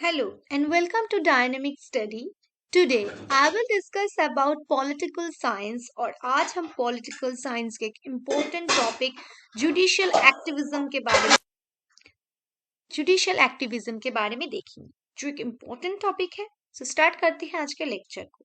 Hello and welcome to Dynamic Study. Today I will discuss about political science और आज हम political science के एक important topic judicial activism के बारे में देखेंगे जो एक important topic है. So start करते हैं आज के lecture को.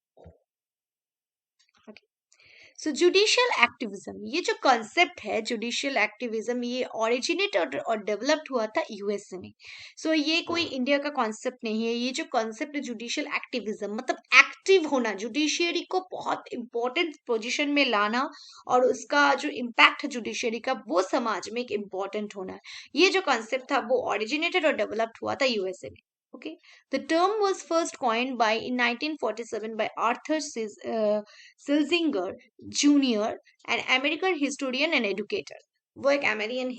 सो जुडिशियल एक्टिविज्म ये जो कॉन्सेप्ट है जुडिशियल एक्टिविज्म ये ओरिजिनेट और डेवलप्ड हुआ था यूएसए में. सो ये कोई इंडिया का कॉन्सेप्ट नहीं है. ये जो कॉन्सेप्ट है जुडिशियल एक्टिविज्म मतलब एक्टिव होना, जुडिशियरी को बहुत इंपॉर्टेंट पोजीशन में लाना और उसका जो इम्पैक्ट है जुडिशियरी का वो समाज में एक इम्पॉर्टेंट होना. ये जो कॉन्सेप्ट था वो ओरिजिनेटेड और डेवलप्ड हुआ था यूएसए में. Okay, the term was first coined in 1947 by Arthur Schlesinger Jr., an American historian and educator. वो एक अमेरिकन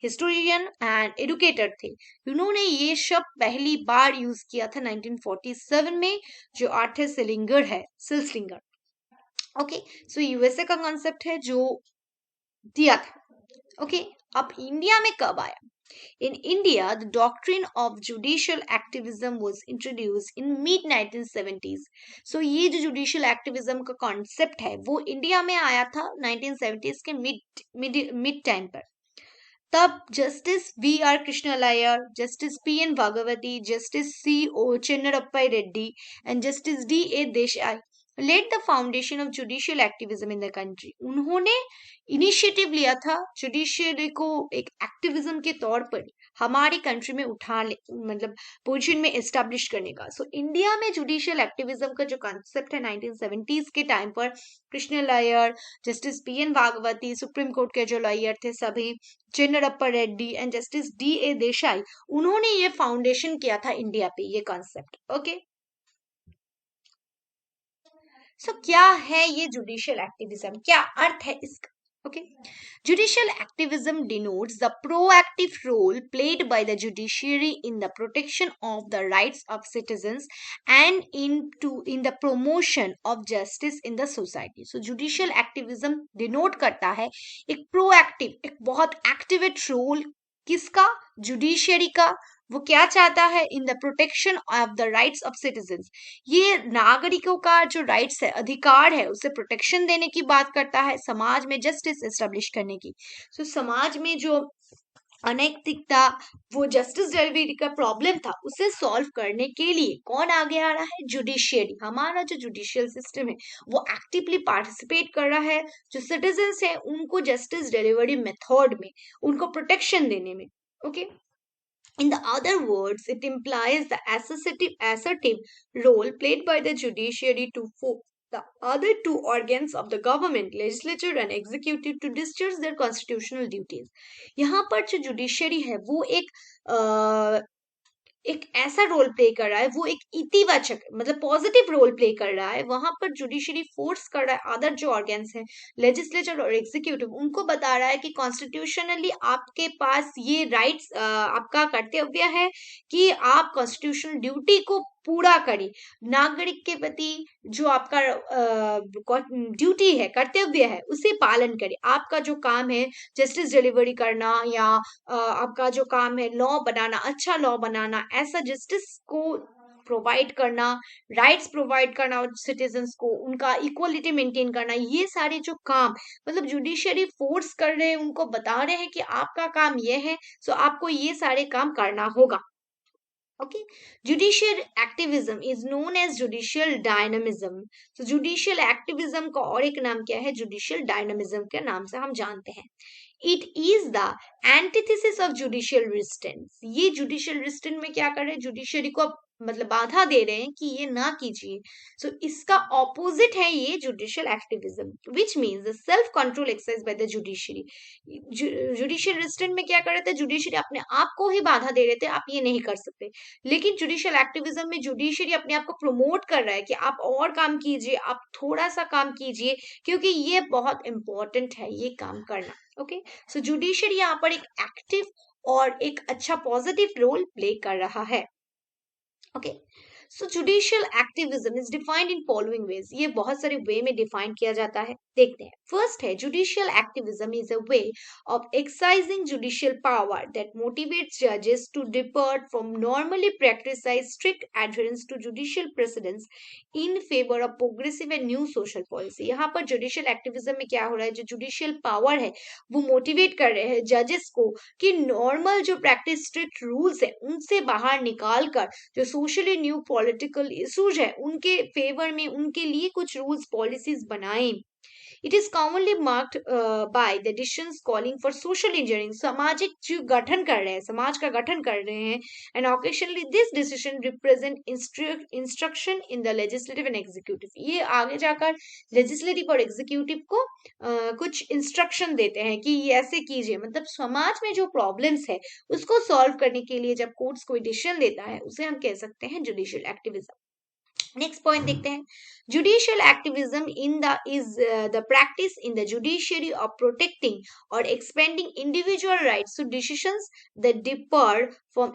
हिस्टोरियन एंड एडुकेटर थे. उन्होंने ये शब्द पहली बार यूज किया था 1947 में, जो आर्थर सिलिंगर. ओके, सो यूएसए का कॉन्सेप्ट है जो दिया था. ओके, अब इंडिया में कब आया? In India, the doctrine of judicial activism was introduced in mid 1970s. So ये जो judicial activism का concept है वो इंडिया में आया था 1970s के mid टाइम पर. तब justice V are कृष्णलायर, justice P N Bhagwati, justice C O चेन्नरप्पा Reddy and justice D A Desai lead the foundation of judicial activism in the country. उन्होंने इनिशिएटिव लिया था जुडिशियरी को एक एक्टिविज्म के तौर पर हमारी कंट्री में मतलब पोजीशन में एस्टेब्लिश करने का. सो इंडिया में जुडिशियल एक्टिविज्म का जो कॉन्सेप्ट है 1970s के टाइम पर Krishna Iyer, justice P N Bhagwati, supreme court के जो लॉयर थे सभी, Chinnappa Reddy and justice D A Desai, उन्होंने ये फाउंडेशन किया था इंडिया पे ये कॉन्सेप्ट. ओके, सो क्या है ये जुडिशियल एक्टिविज्म, क्या अर्थ है इसका? Okay. Judicial activism denotes the proactive role played by the judiciary in the protection of the rights of citizens and in the promotion of justice in the society. So judicial activism denote करता है एक proactive, एक बहुत activate role किसका? Judiciary का. वो क्या चाहता है? In the protection of the rights of citizens. ये नागरिकों का जो राइट्स है, अधिकार है, उसे प्रोटेक्शन देने की बात करता है, समाज में जस्टिस एस्टेब्लिश करने की. सो समाज में जो अनैतिकता, वो जस्टिस डिलीवरी का प्रॉब्लम था, उसे सॉल्व करने के लिए कौन आगे आ रहा है? जुडिशियरी. हमारा जो जुडिशियल सिस्टम है वो एक्टिवली पार्टिसिपेट कर रहा है. जो सिटीजन्स है उनको जस्टिस डिलीवरी मेथड में उनको प्रोटेक्शन देने में. Okay, In the other words, it implies the assertive role played by the judiciary to force the other two organs of the government, legislature and executive, to discharge their constitutional duties. यहाँ पर जो judiciary है वो एक ऐसा role play कर रहा है, वो एक इतिवाचक मतलब पॉजिटिव रोल प्ले कर रहा है. वहां पर जुडिशरी फोर्स कर रहा है अदर जो ऑर्गन्स हैं, लेजिस्लेचर और एग्जीक्यूटिव, उनको बता रहा है कि कॉन्स्टिट्यूशनली आपके पास ये राइट्स, आपका कर्तव्य है कि आप कॉन्स्टिट्यूशनल ड्यूटी को पूरा करें. नागरिक के प्रति जो आपका ड्यूटी है, कर्तव्य है, उसे पालन करें. आपका जो काम है जस्टिस डिलीवरी करना या आपका जो काम है लॉ बनाना, अच्छा लॉ बनाना, ऐसा जस्टिस को प्रोवाइड करना, राइट्स प्रोवाइड करना और सिटीजन्स को उनका इक्वलिटी मेंटेन करना, ये सारे जो काम मतलब जुडिशियरी फोर्स कर रहे हैं, उनको बता रहे हैं कि आपका काम ये है, सो आपको ये सारे काम करना होगा. Okay, judicial activism is known as judicial dynamism. So judicial activism का और एक नाम क्या है? judicial dynamism के नाम से हम जानते हैं. It is the antithesis of judicial restraint. ये judicial restraint में क्या कर रहे हैं? जुडिशियरी को मतलब बाधा दे रहे हैं कि ये ना कीजिए. सो इसका ऑपोजिट है ये judicial activism, which means the self control exercise by the judiciary. Judicial restraint में क्या कर रहे थे? जुडिशियरी अपने आप को ही बाधा दे रहे थे, आप ये नहीं कर सकते. लेकिन जुडिशियल एक्टिविज्म में जुडिशियरी अपने आप को प्रमोट कर रहा है कि आप और काम कीजिए, आप थोड़ा सा काम कीजिए, क्योंकि ये बहुत इंपॉर्टेंट है ये काम करना. ओके, सो जुडिशियरी यहाँ पर एक एक्टिव और एक अच्छा पॉजिटिव रोल प्ले कर रहा है. Okay, so judicial activism is defined in following veg, ये बहुत सारे वे में डिफाइन किया जाता है, देखते हैं। फर्स्ट है judicial activism is a way of exercising judicial power that motivates जजेस to depart from normally practised strict adherence to judicial precedents in favour of progressive and new social policy. यहाँ पर judicial activism में क्या हो रहा है, जो judicial power है वो मोटिवेट कर रहे हैं जजेस को कि नॉर्मल जो प्रैक्टिस स्ट्रिक्ट रूल्स है उनसे बाहर निकाल कर जो सोशली न्यू पॉलिटिकल इशूज है उनके फेवर में उनके लिए कुछ रूल्स पॉलिसीज बनाएं। It is commonly marked by the decisions calling for social engineering, सामाजिक जो गठन कर रहे हैं, समाज का गठन कर रहे हैं। And occasionally this decision represent instruction in the legislative and executive, ये आगे जाकर लेजिस्लेटिव और एग्जीक्यूटिव को कुछ इंस्ट्रक्शन देते हैं कि ये ऐसे कीजिए। मतलब समाज में जो प्रॉब्लम्स है उसको सॉल्व करने के लिए जब कोर्ट्स कोई डिसीजन लेता है उसे हम कह सकते हैं जुडिशियल एक्टिविज्म। नेक्स्ट पॉइंट देखते हैं। Judicial activism in the is the practice in the judiciary of protecting or expanding individual rights to decisions that differ from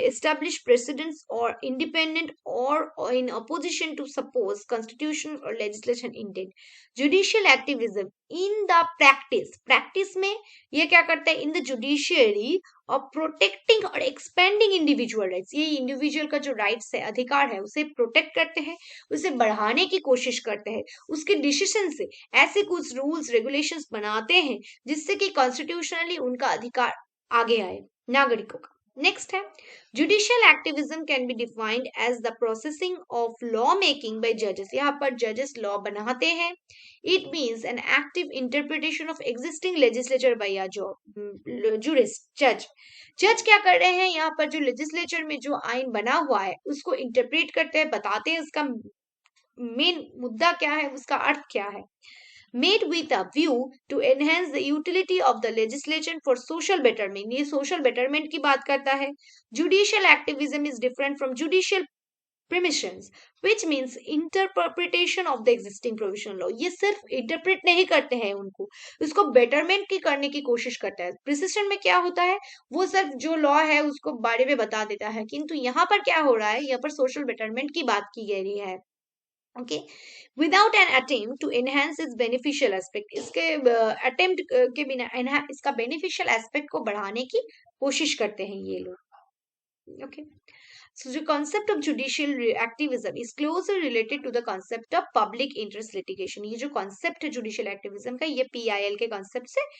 established precedents or independent or in opposition to suppose constitution or legislation intent. Judicial activism in the practice में ये क्या करता है, इन the judiciary और protecting or expanding individual rights, ये individual का जो rights है, अधिकार है, उसे प्रोटेक्ट करते हैं, उसे बढ़ाने की कोशिश करते हैं, उसके डिसीजन से ऐसे कुछ रूल्स रेगुलेशंस बनाते हैं जिससे कि कॉन्स्टिट्यूशनली उनका अधिकार आगे आए नागरिकों का। नेक्स्ट है judicial activism can be defined as the processing of law making by जजेस, यहाँ पर जजेस लॉ बनाते हैं। It means an active interpretation of existing legislature by a jurist जज क्या कर रहे हैं, यहाँ पर जो लेजिस्लेचर में जो आइन बना हुआ है उसको इंटरप्रेट करते हैं, बताते हैं उसका मेन मुद्दा क्या है, उसका अर्थ क्या है। Made with a view to enhance the utility of the legislation for social betterment, ये social betterment की बात करता है। Judicial activism is different from judicial permissions, which means interpretation of the existing provisional law, ये सिर्फ interpret नहीं करते हैं उनको, उसको बेटरमेंट की करने की कोशिश करता है। प्रिसिशन में क्या होता है, वो सिर्फ जो लॉ है उसको बारे में बता देता है, किंतु यहाँ पर क्या हो रहा है, यहाँ पर सोशल बेटरमेंट की बात की गई है। Okay, without an attempt to enhance its beneficial aspect, इसके अटेम्प्ट के बिना इसका बेनिफिशियल एस्पेक्ट को बढ़ाने की कोशिश करते हैं ये लोग। Okay, so the concept of judicial activism is closely related to the concept of public interest litigation, ये जो concept है judicial activism का, ये PIL के concept से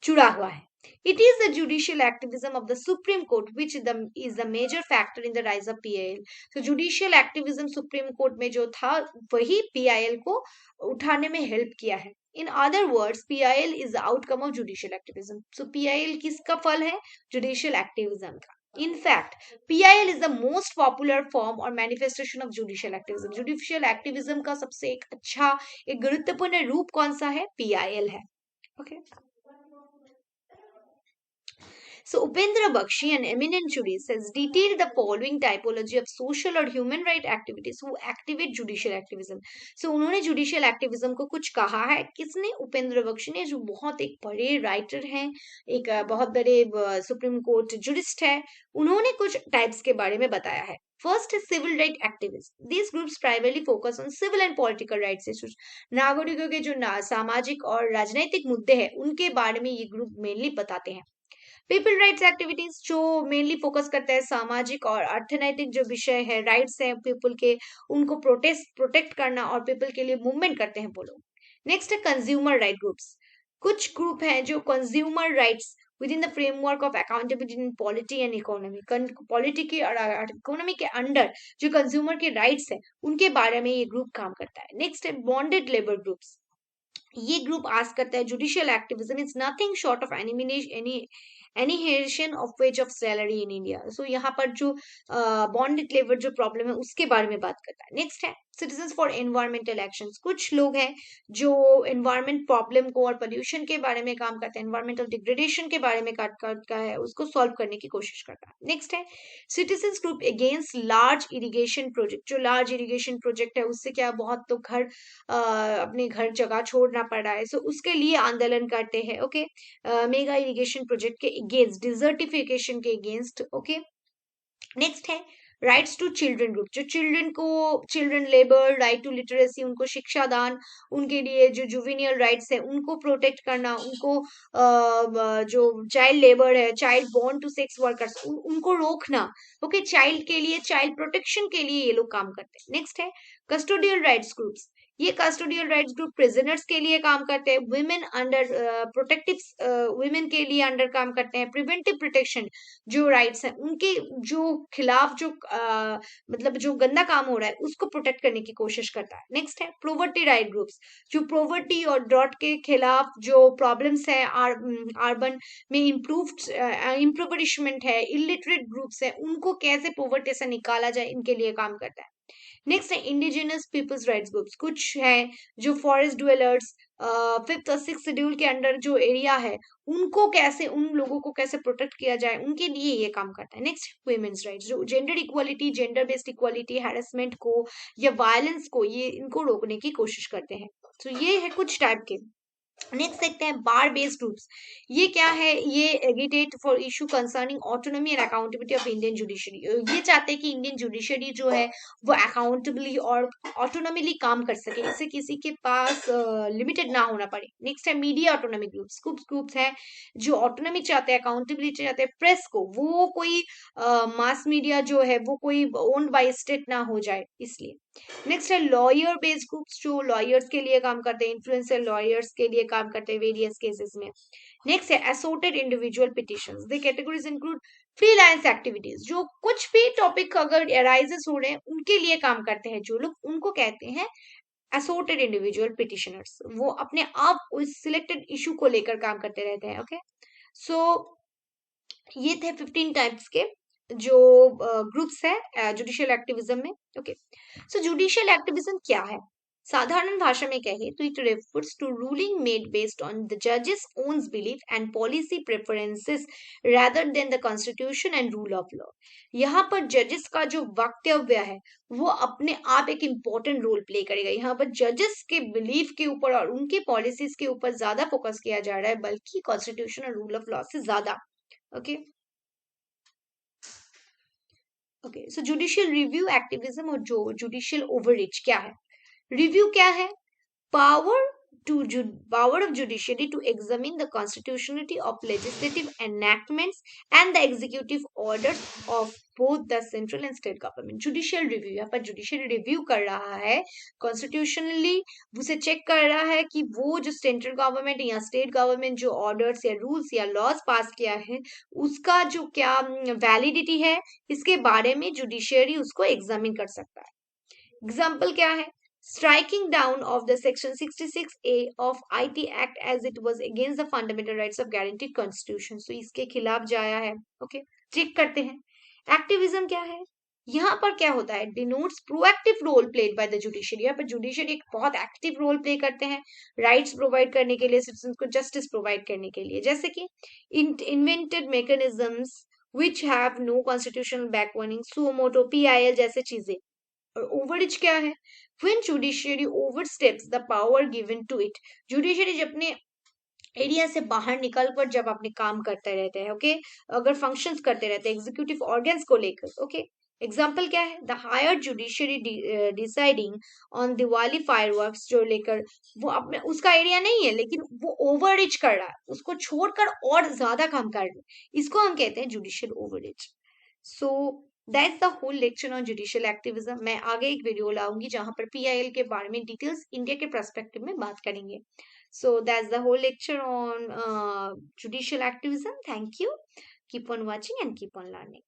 जुड़ा हुआ है। It is the judicial activism of the Supreme Court which is the major factor in the rise of PIL. So judicial activism Supreme Court में जो था वही PIL को उठाने में हेल्प किया है। In other words, PIL is the outcome of judicial activism. So PIL किसका फल है, judicial activism का। In fact, PIL is the most popular form or manifestation of judicial activism. Judicial activism का सबसे एक अच्छा, एक गुरुत्वपूर्ण रूप कौन सा है, PIL है। Okay. So Upendra Bakshi, an eminent jurist, has detailed the following typology of social or human right activities who activate judicial activism. So उन्होंने judicial activism को कुछ कहा है, किसने, उपेंद्र बख्शी ने, जो बहुत एक बड़े राइटर हैं, एक बहुत बड़े सुप्रीम कोर्ट जुरिस्ट है। उन्होंने कुछ टाइप्स के बारे में बताया है। First is civil right activists. These groups primarily focus on civil and political rights issues. नागरिकों के जो सामाजिक और राजनीतिक मुद्दे हैं उनके बारे में ये ग्रुप मेनली बताते हैं। पीपल राइट्स एक्टिविटीज जो मेनली फोकस करता है सामाजिक और अर्थनैतिक जो विषय है, राइट्स है पीपल के, उनको प्रोटेक्ट करना और पीपल के लिए मूवमेंट करते हैं वो लोग। नेक्स्ट है कंज्यूमर राइट ग्रुप्स। कुछ ग्रुप हैं जो consumer rights with in the framework of accountability in polity and economy, polity के और इकोनॉमी के अंडर जो कंज्यूमर के राइट्स है उनके बारे में ये ग्रुप काम करता है। नेक्स्ट है बॉन्डेड लेबर ग्रुप्स। ये ग्रुप आस्क करता है judicial activism is nothing short of annihilation of wage of salary in India. So यहाँ पर जो bonded labor जो प्रॉब्लम है उसके बारे में बात करता है। नेक्स्ट है सिटीजन्स फॉर एनवायरमेंटल एक्शंस। कुछ लोग हैं जो एनवायरमेंट प्रॉब्लम को और पोल्यूशन के बारे में काम करते हैं, एनवायरमेंटल डिग्रेडेशन के बारे में करता है, उसको सॉल्व करने की कोशिश करता है। नेक्स्ट है citizens group against large irrigation project. जो लार्ज इरिगेशन प्रोजेक्ट है उससे क्या बहुत तो घर अपने घर जगह छोड़ना पड़ रहा है, सो उसके लिए आंदोलन करते हैं। ओके, मेगा इरिगेशन प्रोजेक्ट के अगेंस्ट, डिजर्टिफिकेशन के अगेंस्ट। ओके, नेक्स्ट है राइट्स टू चिल्ड्रन ग्रुप, जो children labour, right to literacy, उनको शिक्षा दान, उनके लिए जो जुवेनियल राइट्स है उनको प्रोटेक्ट करना, उनको जो चाइल्ड लेबर है, child born to sex workers, उनको रोकना। ओके, चाइल्ड के लिए, चाइल्ड प्रोटेक्शन के लिए ये लोग काम करते हैं। नेक्स्ट है कस्टोडियल राइट्स ग्रुप्स, ये कस्टोडियल राइट्स ग्रुप प्रिजनर्स के लिए काम करते हैं, वुमेन अंडर प्रोटेक्टिव वुमेन के लिए अंडर काम करते हैं, प्रिवेंटिव प्रोटेक्शन जो राइट्स हैं उनके जो खिलाफ जो मतलब जो गंदा काम हो रहा है उसको प्रोटेक्ट करने की कोशिश करता है। नेक्स्ट है प्रोवर्टी राइट ग्रुप्स, जो प्रोवर्टी और ड्रॉट के खिलाफ जो प्रॉब्लम्स है अर्बन में इम्प्रोवरिशमेंट है, इलिटरेट ग्रुप्स है, उनको कैसे पोवर्टी से निकाला जाए इनके लिए काम करता है। नेक्स्ट है इंडिजिनस पीपल्स राइट्स ग्रुप्स, कुछ है जो फॉरेस्ट ड्वेलर्स, फिफ्थ और सिक्स शेड्यूल के अंडर जो एरिया है उनको कैसे, उन लोगों को कैसे प्रोटेक्ट किया जाए उनके लिए ये काम करता है। नेक्स्ट वुमेन्स राइट्स, जो gender equality, gender based equality, harassment को या वायलेंस को, ये इनको रोकने की कोशिश करते हैं। तो ये है कुछ टाइप के। नेक्स्ट देखते हैं बार बेस्ड ग्रुप्स, ये क्या है, ये agitate for issue concerning autonomy and accountability of Indian judiciary, ये चाहते हैं कि इंडियन जुडिशरी जो है वो अकाउंटेबली और ऑटोनॉमिली काम कर सके, इससे किसी के पास लिमिटेड ना होना पड़े। नेक्स्ट है मीडिया ऑटोनॉमी ग्रुप्स, ग्रुप्स है जो ऑटोनॉमी चाहते हैं, अकाउंटेबिलिटी चाहते हैं प्रेस को, वो कोई मास मीडिया जो है वो कोई ओन्ड बाय स्टेट ना हो जाए इसलिए। नेक्स्ट है लॉयर बेस्ड ग्रुप्स, जो लॉयर्स के लिए काम करते हैं, इन्फ्लुएंसर लॉयर्स के लिए काम करते हैं वेरियस केसेस में। नेक्स्ट है assorted individual petitions, the categories include freelance activities, जो कुछ भी टॉपिक अगर अराइजेस हो रहे हैं उनके लिए काम करते हैं जो लोग, उनको कहते हैं असोर्टेड इंडिविजुअल पिटिशनर्स, वो अपने आप उस सिलेक्टेड इशू को लेकर काम करते रहते हैं। ओके, सो ये थे 15 टाइप्स के जो ग्रुप्स है जुडिशियल एक्टिविज्म में। ओके, सो जुडिशियल एक्टिविज्म क्या है? साधारण भाषा में कहे तो it refers to ruling made based on the जजेस owns belief and policy preferences rather than the constitution and rule of law. यहाँ पर जजेस का जो वक्तव्य है वो अपने आप एक इम्पोर्टेंट रोल प्ले करेगा। यहाँ पर जजेस के बिलीफ के ऊपर और उनके पॉलिसीज के ऊपर ज्यादा फोकस किया जा रहा है, बल्कि कॉन्स्टिट्यूशन और रूल ऑफ लॉ से ज्यादा। Okay, okay, so judicial review activism और जो जुडिशियल ओवररीच क्या है? रिव्यू क्या है? power power of judiciary to examine the constitutionality of legislative enactments and the executive orders of both the central and state government. judicial review, यहाँ पर judiciary review कर रहा है constitutionally, उसे चेक कर रहा है कि वो जो सेंट्रल गवर्नमेंट या स्टेट गवर्नमेंट जो ऑर्डर्स या रूल्स या लॉज पास किया है उसका जो क्या वैलिडिटी है, इसके बारे में जुडिशियरी उसको एग्जामिन कर सकता है। एग्जाम्पल क्या है? striking down of the section 66A of IT Act as it was against the fundamental rights of guaranteed constitution. So इसके खिलाफ जाया है। ओके, चेक करते हैं एक्टिविज्म क्या है। यहाँ पर क्या होता है? Denotes proactive role played by the judiciary, यहाँ पर जुडिशरी एक बहुत एक्टिव रोल प्ले करते हैं राइट्स प्रोवाइड करने के लिए, सिटीजन को जस्टिस प्रोवाइड करने के लिए, जैसे कि invented mechanisms which have no constitutional backing, suo motu, PIL जैसे चीजें। और ओवररीच क्या है? When judiciary oversteps the power given to it, judiciary जब अपने एरिया से बाहर निकल कर जब अपने काम करते रहते हैं, ओके, अगर फंक्शंस करते रहते हैं एग्जीक्यूटिव ऑर्गन्स को लेकर। ओके, एग्जाम्पल क्या है? The higher judiciary deciding on Diwali fireworks जो लेकर वो अपने उसका एरिया नहीं है लेकिन वो ओवररीच कर रहा है, उसको छोड़कर और ज्यादा काम कर रहा है, इसको हम कहते हैं judicial overreach. So that's the whole lecture on judicial activism. मैं आगे एक वीडियो लाऊंगी जहां पर PIL के बारे में डिटेल्स इंडिया के पर्सपेक्टिव में बात करेंगे। So that's the whole lecture on judicial activism. Thank you, keep on watching and keep on learning.